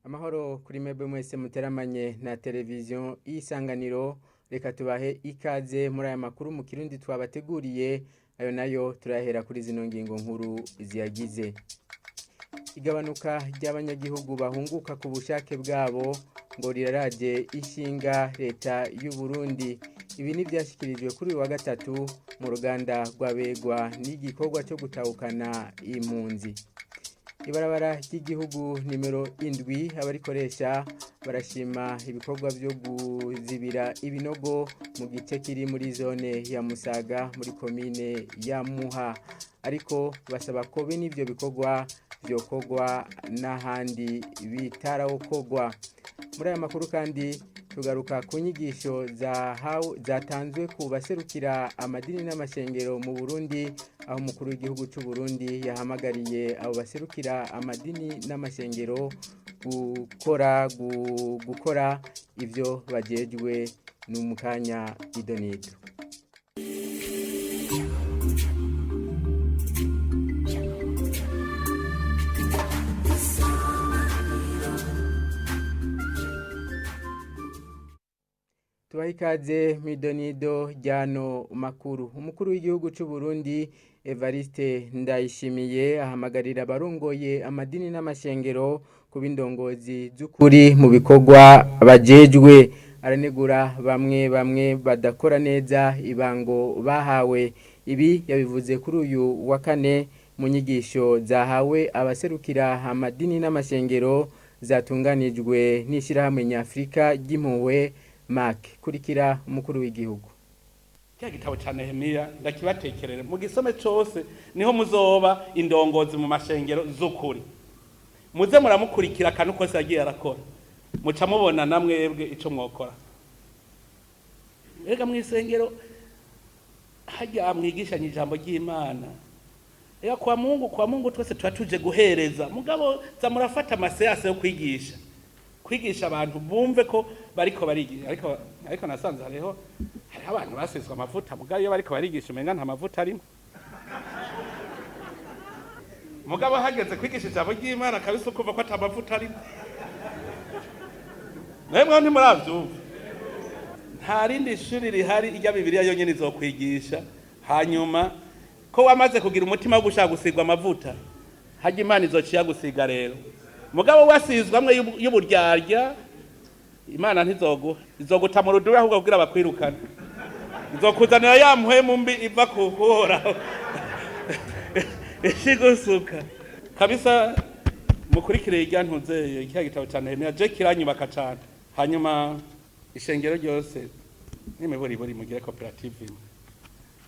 Amahoro kuri mwebwe mwese muteramanye na televiziyo Isanganiro, reka tubahe ikaze muri aya makuru mu kirundi twabateguriye, ayo nayo turahera kuri zino ngingo nkuru ziyagize. Igabanuka ry'abanyagihugu bahunguka ku bushake bwabo ngo riraraje ishinga leta y'u Burundi. Ibi ni byashyikirijwe kuri uyu wa gatatu mu ruganda rw'abegwa n'igikorwa cyo gutahukana impunzi. Ibarabara ry'igihugu nimero 7 abarikoresha barashima ibikorwa byo guzibira ibinogo mu gice kiri muri zone ya Musaga muri komine ya Muha, ariko basaba ko be n'ivyo bikorwa byokorwa n'ahandi bitaraokogwa. Muri aya makuru kandi tugaruka ku nyigisho zatanzwe ku baserukira amadini n'amashengero mu Burundi, aho umukuru w'igihugu cy'u Burundi yahamagariye abo baserukira amadini n'amashengero gukora ivyo bajejwe n'umukanya idonido. Tuwahikaze midonido jano makuru. Umukuru w'igihugu cy'u Burundi Evariste Ndayishimiye ahamagarira abarongoye amadini n'amashengero kuba indongozi z'ukuri mu bikorwa bajejwe. Aranegura bamwe badakora neza ibango bahawe. Ibi yabivuze kuri uyu wa kane mu nyigisho zahawe abaserukira amadini n'amashengero zatunganijwe n'ishirahamwe Nyafrika ry'impuhwe Mark. Kurikira umukuru w'igihugu. Cya gitabo cya Nehemiya ndakibatekerere mu gisome cyose niho muzoba indongozi mu mashengero z'ukuri. Muze muramukurikira kandi uko yagiye arakora. Muca mubona namwebwe ico mwokora. Ega mwisengero hajya mwigishanya ijambo ry'Imana. Ega kwa Mungu twese turatuje guhereza. Mugabo za murafata amaseyase yo kwigisha abantu bumve ko bariko barigisha, ariko nasanze hariho abantu basizwe amavuta, mugabo iyo bariko barigisha umenga nta mavuta arimo. Mugabo hageze kwigisha ijambo ry'Imana kabisa ukuva ko atamavuta arimo. Nemwe ntimuravyumva. Nta rindi shuri rihari irya Bibiliya yonyene izokwigisha hanyuma ko wamaze kugira umutima wo gushaka gusigwa amavuta, hajya Imana izociya gusiga rero. Mugabo wasizwe amwe y'uburyarya, Imana izoguta mu rudubi ahubwo kugira bakwirukana. Izokuzanira ya mpwemu mbi iva kuhora. Ishigusuka. Kabisa mukurikire irya ntuzeye cya gitabo cya Nehemiya je kiranyubaka cyane. Hanyuma ishengero ryose nimeburi mugire cooperative imwe.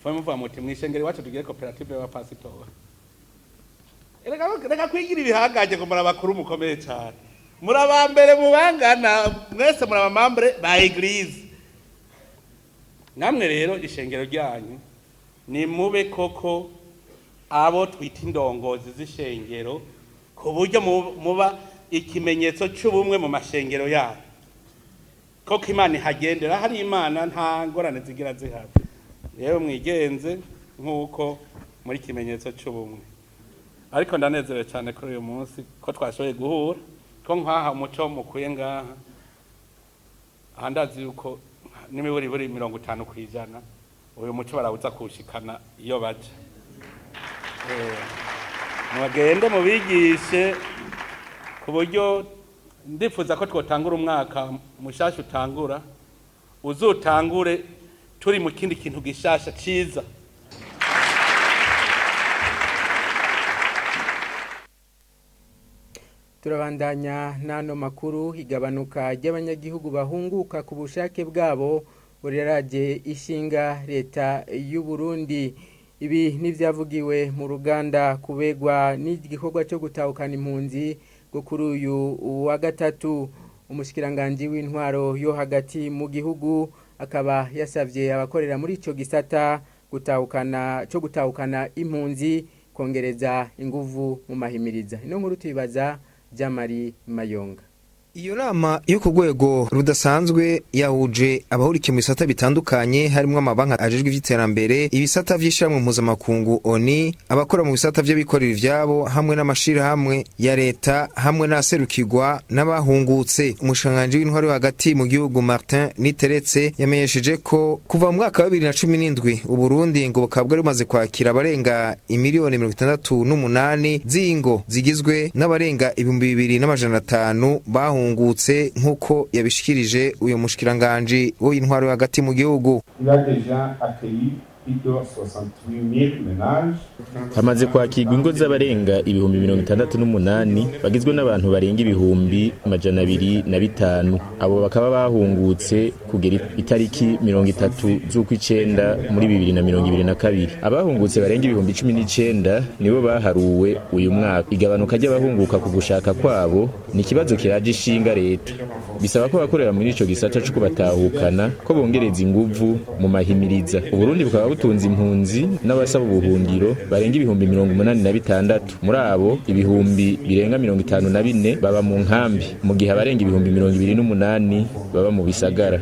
Fwe muva muti mwishengero wacu tugire cooperative ya pasitora. Reka kwigira ibihagaje ngo murabakuru mukomeye cyane. Murabambere mubangana mwese murabamambre ba eglise. Namwe rero ishengero ryanyu ni mube koko abo twita indongozi z'ishengero ku buryo muba ikimenyetso cy'ubumwe mu mashengero yayo. Koko Imana ihagendera, hari Imana nta ngorane zigira zihari. Rero mwigenze nk'uko muri kimenyetso cy'ubumwe. Ariko ndanezerewe cyane kuri uyu munsi ko twashoboye guhura, ko nkaha umuco mukuye ngaha ahandazi yuko nimiburi 50% uyu muco barawuza kushikana iyo baje. Mwagende mubigishe ku buryo ndifuza ko twotangura umwaka mushasha utangura uzotangure turi mu kindi kintu gishasha ciza. Turabandanya nano makuru. Igabanuka ry'abanyagihugu bahunguka ku bushake bwabo buriraje ishinga leta y'u Burundi. Ibi nivyavugiwe mu ruganda kubegwa n'igikorwa cyo gutahukana impunzi go kuri uyu wa gatatu. Umushikiranganje w'intwaro yo hagati mu gihugu akaba yasavye abakorera muri ico gisata gutahukana impunzi kongereza inguvu mu mahimiriza. Ino nkuru tubibaza Jamari Mayonga. Iyo nama yo ku rwego rudasanzwe yahuje abahurikiye mu bisata bitandukanye harimo amabanki ajejwe ivy'iterambere, ibisata vy'ishyirahamwe mpuzamakungu ONU, abakora mu bisata vy'abikorera ivyabo hamwe n'amashirahamwe ya leta hamwe n'aserukirwa n'abahungutse. Umushikiranganji w'intwaro yo hagati mu gihugu Martin Niteretse yamenyesheje ko kuva mu mwaka wa 2017 Uburundi ngo bukaba bwari bumaze kwakira abarenga imiliyoni 68 z'ingo zigizwe n'abarenga 2500 bahungutse nk'uko yabishikirije uyu mushikiranganje w'intwaro hagati mu gihugu. Hamaze kwakirwa ingo z'abarenga ibihumbi 68 bagizwe n'abantu barenga ibihumbi 205. Abo bakaba bahungutse kugera itariki 30 z'ukwicenda muri 2022. Abahungutse barenga ibihumbi 19 nibo baharuwe uyu mwaka. Igabanuka ry'abahunguka ku gushaka kwabo ni kibazo kiraje ishinga leta. Bisaba ko bakorera muri ico gisata cyo kubatahukana ko bongereza inguvu mu mahimiriza. Uburundi bukaba butunze impunzi n'abasaba ubuhungiro barenga ibihumbi 86. Muri abo ibihumbi birenga 54 baba mu nkambi, mu gihe abarenga ibihumbi 28 baba mu bisagara.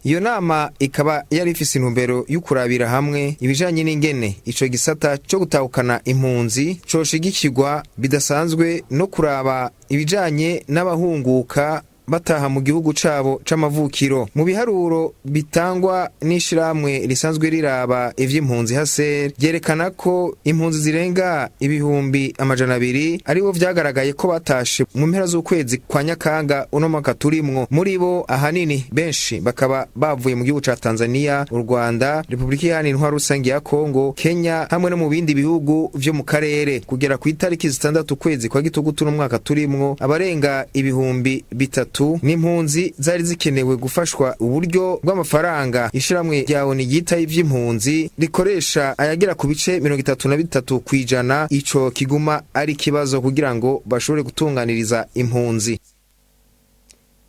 Iyo nama ikaba yari ifise intumbero y'ukurabira hamwe ibijanye n'ingene ico gisata cyo gutahukana impunzi coshigikirwa bidasanzwe no kuraba ibijanye n'abahunguka bataha mu gihugu cabo c'amavukiro. Mu biharuro bitangwa n'ishiramwe risanzwe riraba ivy'impunzi HCR ryerekana ko impunzi zirenga ibihumbi 200 aribo vyagaragaye ko batashe mu mpera z'ukwezi kwa Nyakanga uno mwaka turimwo. Muri bo ahanini benshi bakaba bavuye mu gihugu ca Tanzania, u Rwanda, Republika Iharanira Intwaro Rusange ya Kongo, Kenya hamwe no mu bindi bihugu vyo mu karere. Kugera ku itariki 6 ukwezi kwa Gitugutu no mwaka turimwo abarenga ibihumbi 3 n'impunzi zari zikenewe gufashwa uburyo bw'amafaranga ishiramwe rya ONU yita ivy'impunzi rikoresha ayagera ku bice 33 kwijana. Ico kiguma ari kibazo kugira ngo bashobore gutunganiriza impunzi.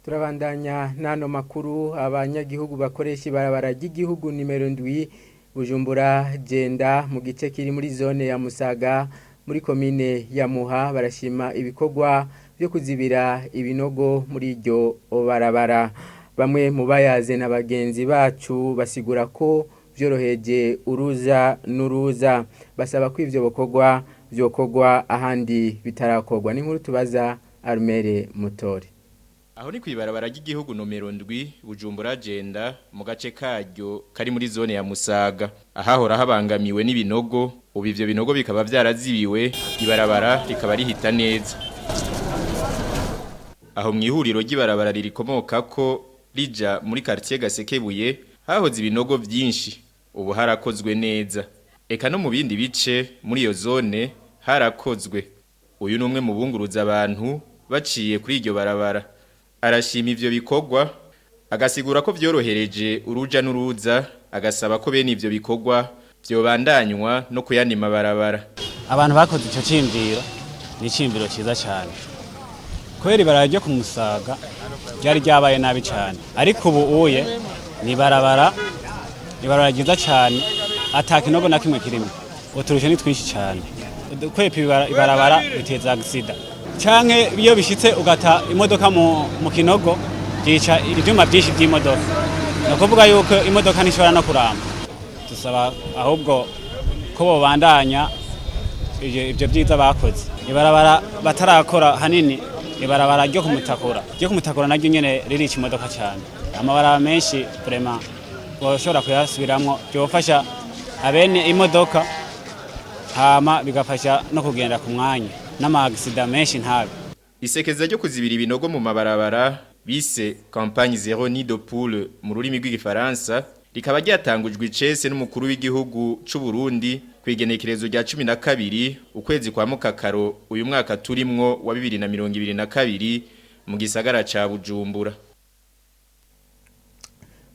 Turabandanya nano makuru. Abanyagihugu bakoresha ibarabara ry'igihugu nimero 7 Bujumbura Jenda mu gice kiri muri zone ya Musaga muri komine ya Muha barashima ibikorwa byo kuzibira ibinogo muri iryo barabara. Bamwe mu bayaze n'abagenzi bacu basigura ko vyoroheje uruza n'uruza, basaba ko ivyo byokorwa ahandi bitarakorwa. Ni nkuru tubaza Armere Mutori. Aho ni kwibarabara ry'igihugu nomero 7 Bujumbura Jenda mu gace karyo kari muri zone ya Musaga. Ahahora habangamiwe n'ibinogo, ubu ivyo binogo bikaba vyarazibiwe, ibarabara rikaba rihita neza. Aho mwihuriro ry'ibarabara rikomoka ko rija muri quartier Gasekebuye hahoze ibinogo byinshi, ubu harakozwe neza. Eka no mu bindi bice muri iyo zone harakozwe. Uyu numwe mu bunguruza abantu baciye kuri iryo barabara. Arashima ivyo bikorwa, agasigura ko vyorohereje uruja n'uruza, agasaba ko bene ivyo bikorwa vyobandanywa no kuyanima barabara. Abantu bakoze ico cimviro ni cimviro ciza cyane. Kweri barajye ku Musaga ryari ryabaye nabi cyane, ariko ubu uye ni barabara ryiza cyane, atakinogo na kimwe kirimo. Uturushe ni twinshi cyane. Kwepa ibarabara biteza agisida canke iyo bishitse ugata imodoka mu kinogo gica ibyuma byinshi by'imodoka, no kuvuga yuko imodoka nishobora no kuramba. Dusaba ahubwo ko bobandanya ibyo byiza bakoze. Ibarabara batarakora hanini, ibarabara ryo kumutakura naryo nyene riri imodoka cyane. Amabarabara menshi vraiment boshobora kuyasubiramwo, byofasha abene imodoka hama bigafasha no kugenda ku mwanya n'amagisida menshi ntabe. Isekeza ryo kuzibira ibinogo mu mabarabara bise campagne zero nid de poule mu rurimi rw'igifaransa rikaba ryatangujwe icese n'umukuru w'igihugu c'u Burundi kwigenekerezo rya 12 ukwezi kwa Mukakaro uyu mwaka turimwo wa 2022 mu gisagara ca Bujumbura.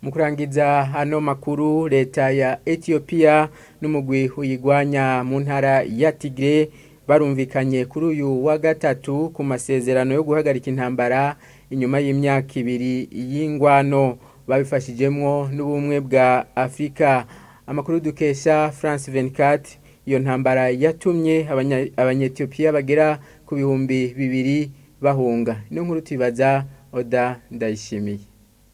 Mukurangiza hano makuru, leta ya Ethiopia n'umugwi uyigwanya mu ntara ya Tigre barumvikanye kuri uyu wa gatatu ku masezerano yo guhagarika intambara inyuma y'imyaka 2 y'ingwano, babifashijemwo n'ubumwe bwa Afrika. Amakuru dukesha France 24 iyo ntambara yatumye abanyetiyopiya bagera ku bihumbi 2 bahunga. Ino nkuru tubaza Oda Ndayishimiye.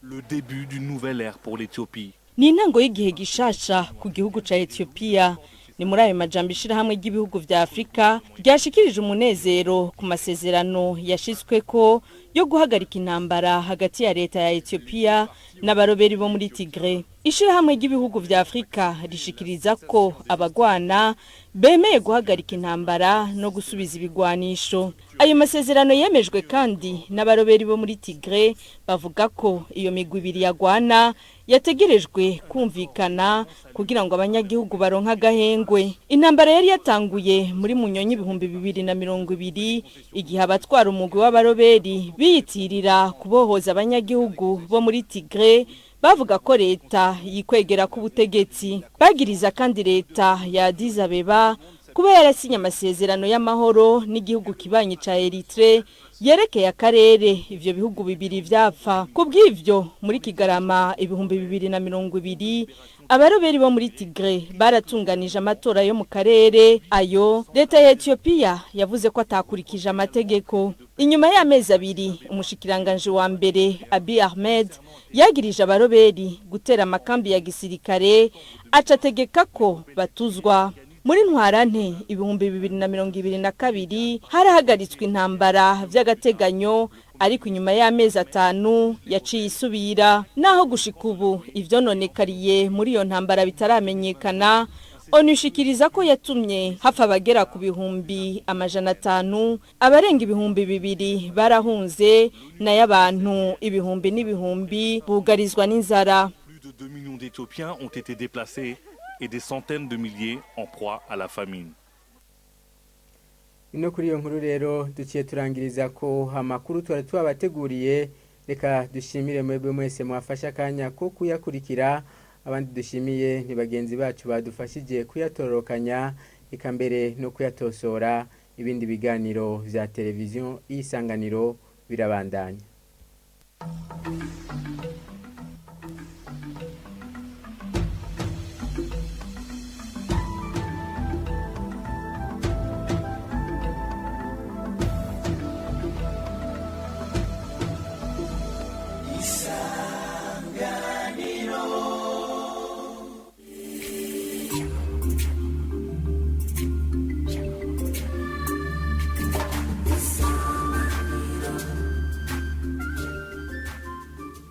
Le début d'une nouvelle ère pour l'Éthiopie. Ni intango y'igihe gishasha ku gihugu ca Ethiopia. Ni muri ayo majambo ishirahamwe ry'ibihugu vya Afrika ryashikirije umunezero ku masezerano yashitsweko yo guhagarika intambara hagati ya leta ya Ethiopia n'abaroberi bo muri Tigray. Ishirahamwe ry'ibihugu vya Afrika rishikiriza ko abagwana bemeye guhagarika intambara no gusubiza ibigwanisho. Ayo masezerano yemejwe kandi n'abaroberi bo muri Tigray bavuga ko iyo migwi ibiri yagwana yategerejwe kumvikana kugira ngo abanyagihugu baronka gahengwe. Intambara yari yatanguye muri Munyonyi 2020 igihe abatwara umugwi w'abaroberi biyitirira kubohoza abanyagihugu bo muri Tigray bavuga ko leta yikwegera ku butegetsi. Bagiriza kandi leta ya Addis Abeba kuba yarasinye amasezerano y'amahoro n'igihugu kibanyi ca Eritrea yerekeye akarere ivyo bihugu bibiri vyapfa. Kubw'ivyo muri Kigarama 2020 abaroberi bo muri Tigray baratunganije amatora yo mu karere. Ayo leta ya Ethiopia yavuze ko atakurikije amategeko. Inyuma y'amezi 2 umushikiranganje wa mbere Abiy Ahmed yagirije abaroberi gutera amakambi ya gisirikare acategeka ko batuzwa. Muri ntwarante 2022 harahagaritswe intambara vy'agateganyo ariko inyuma y'amezi 5 yaciye isubira. Naho gushika ubu ivyononekariye muri iyo ntambara bitaramenyekana, onushikiriza ko yatumye hafa abagera ku bihumbi 500, abarenga ibihumbi 2 barahunze na y'abantu ibihumbi n'ibihumbi bugarizwa n'inzara. Plus de 2 millions d'Éthiopiens ont été déplacés et des centaines de milliers en proie à la famine. Ino kuri iyo nkuru rero duciye turangiriza ko amakuru twabateguriye. Reka dushimire mwebwe mwese mwafasha kanya ko kuyakurikira. Abandi dushimiye ni bagenzi bacu badufashije kuyatororokanya ikambere no kuyatosora. Ibindi biganiro vya televiziyo Isanganiro birabandanya.